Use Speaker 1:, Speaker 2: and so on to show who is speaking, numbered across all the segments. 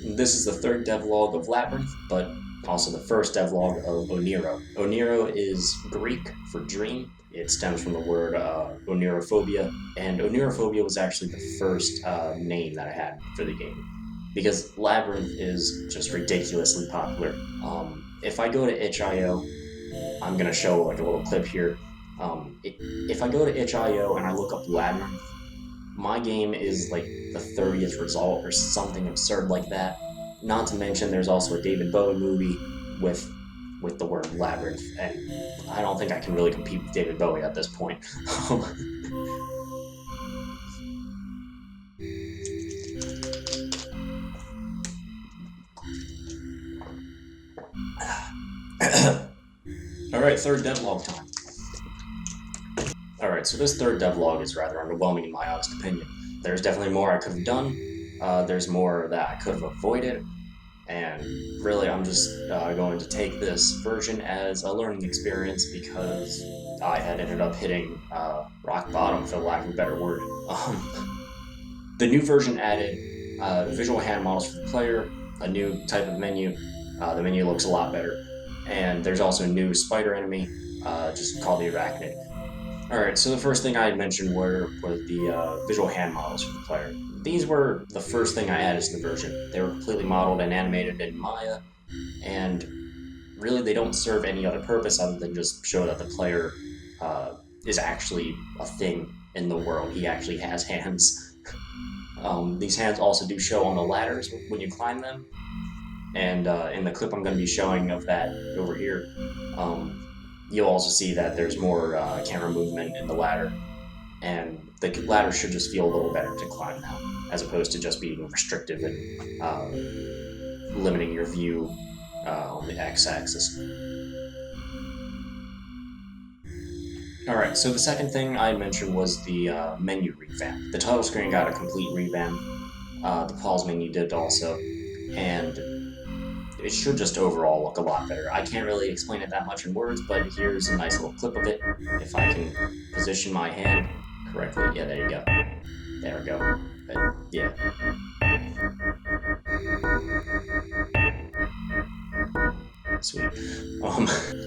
Speaker 1: This is the third devlog of Labyrinth, but also the first devlog of Oneiro. Oneiro is Greek for dream. It stems from the word oneirophobia, and oneirophobia was actually the first name that I had for the game because Labyrinth is just ridiculously popular. If I go to itch.io, I'm gonna show like a little clip here. If I go to itch.io and I look up Labyrinth, my game is like the 30th result or something absurd like that. Not to mention, there's also a David Bowie movie with the word labyrinth, and I don't think I can really compete with David Bowie at this point. All right, third devlog time. All right, so this third devlog is rather underwhelming in my honest opinion. There's definitely more I could have done. There's more that I could have avoided. And really, I'm just going to take this version as a learning experience because I had ended up hitting rock bottom, for lack of a better word. The new version added visual hand models for the player, a new type of menu. The menu looks a lot better. And there's also a new spider enemy, just called the Arachnid. Alright, so the first thing I had mentioned were the visual hand models for the player. These were the first thing I added to the version. They were completely modeled and animated in Maya, and really they don't serve any other purpose other than just show that the player is actually a thing in the world. He actually has hands. These hands also do show on the ladders when you climb them, and in the clip I'm going to be showing of that over here, you'll also see that there's more camera movement in the ladder, and the ladder should just feel a little better to climb now, as opposed to just being restrictive and limiting your view on the x-axis. Alright, so the second thing I mentioned was the menu revamp. The title screen got a complete revamp, the pause menu did also, and it should just overall look a lot better. I can't really explain it that much in words, but here's a nice little clip of it. If I can position my hand correctly. Yeah, there you go. There we go. Yeah. Sweet.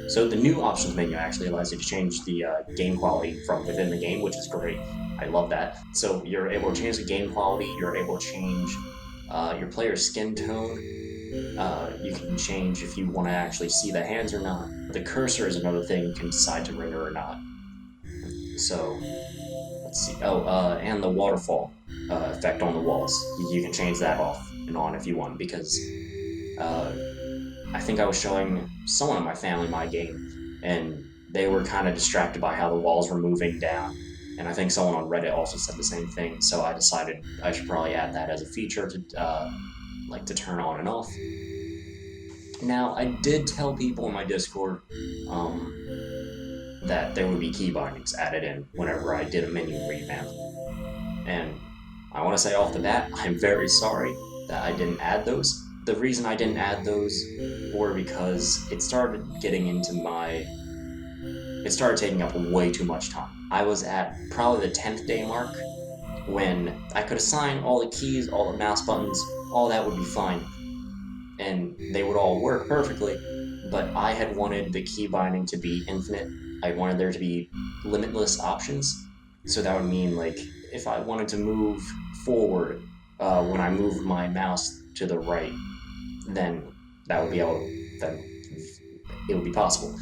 Speaker 1: So the new options menu actually allows you to change the game quality from within the game, which is great. I love that. So you're able to change the game quality, you're able to change your player's skin tone, you can change if you want to actually see the hands or not. The cursor is another thing you can decide to render or not. So, let's see. And the waterfall effect on the walls. You can change that off and on if you want, because I think I was showing someone in my family my game, and they were kind of distracted by how the walls were moving down. And I think someone on Reddit also said the same thing, so I decided I should probably add that as a feature to turn on and off. Now, I did tell people in my Discord that there would be key bindings added in whenever I did a menu revamp. And I want to say off the bat, I'm very sorry that I didn't add those. The reason I didn't add those were because it started taking up way too much time. I was at probably the 10th day mark when I could assign all the keys, all the mouse buttons, all that would be fine, and they would all work perfectly, but I had wanted the key binding to be infinite. I wanted there to be limitless options, so that would mean, like, if I wanted to move forward when I moved my mouse to the right, then it would be possible.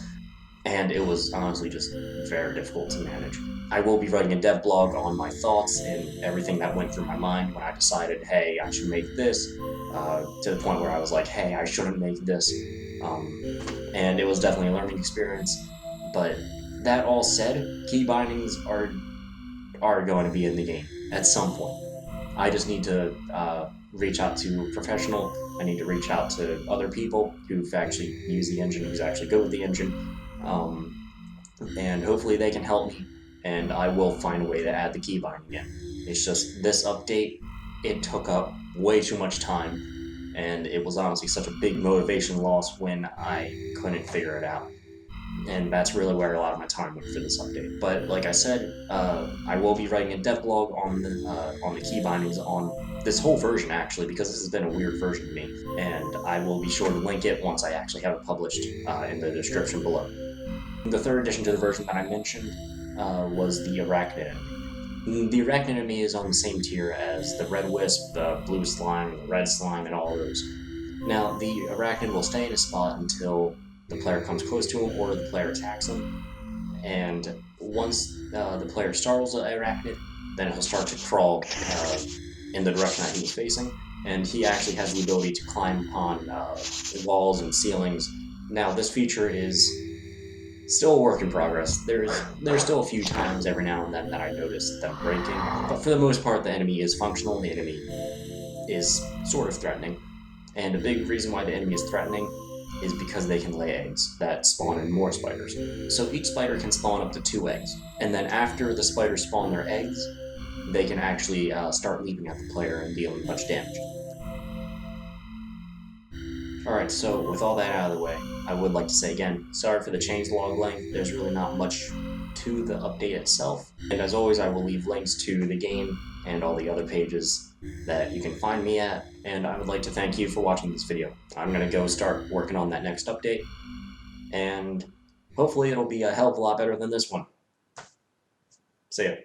Speaker 1: And it was honestly just very difficult to manage. I will be writing a devblog on my thoughts and everything that went through my mind when I decided, hey, I should make this, to the point where I was like, hey, I shouldn't make this. And it was definitely a learning experience. But that all said, key bindings are going to be in the game at some point. I just need to reach out to a professional. I need to reach out to other people who've actually used the engine, who's actually good with the engine. And hopefully they can help me, and I will find a way to add the key binding in. It's just this update, it took up way too much time, and it was honestly such a big motivation loss when I couldn't figure it out. And that's really where a lot of my time went for this update. But like I said, I will be writing a devblog on the key bindings on this whole version actually, because this has been a weird version to me, and I will be sure to link it once I actually have it published in the description below. The third addition to the version that I mentioned was the Arachnid enemy. The Arachnid enemy is on the same tier as the Red Wisp, the Blue Slime, the Red Slime, and all those. Now, the Arachnid will stay in a spot until the player comes close to him or the player attacks him, and once the player startles the Arachnid, then he'll start to crawl in the direction that he was facing, and he actually has the ability to climb upon walls and ceilings. Now, this feature is still a work in progress. There's still a few times every now and then that I notice them breaking, but for the most part, the enemy is functional. The enemy is sort of threatening, and a big reason why the enemy is threatening is because they can lay eggs that spawn in more spiders. So each spider can spawn up to 2 eggs, and then after the spiders spawn their eggs, they can actually start leaping at the player and dealing a bunch of damage. Alright, so with all that out of the way, I would like to say again, sorry for the changelog length. There's really not much to the update itself, and as always I will leave links to the game and all the other pages that you can find me at, and I would like to thank you for watching this video. I'm going to go start working on that next update, and hopefully it'll be a hell of a lot better than this one. See ya.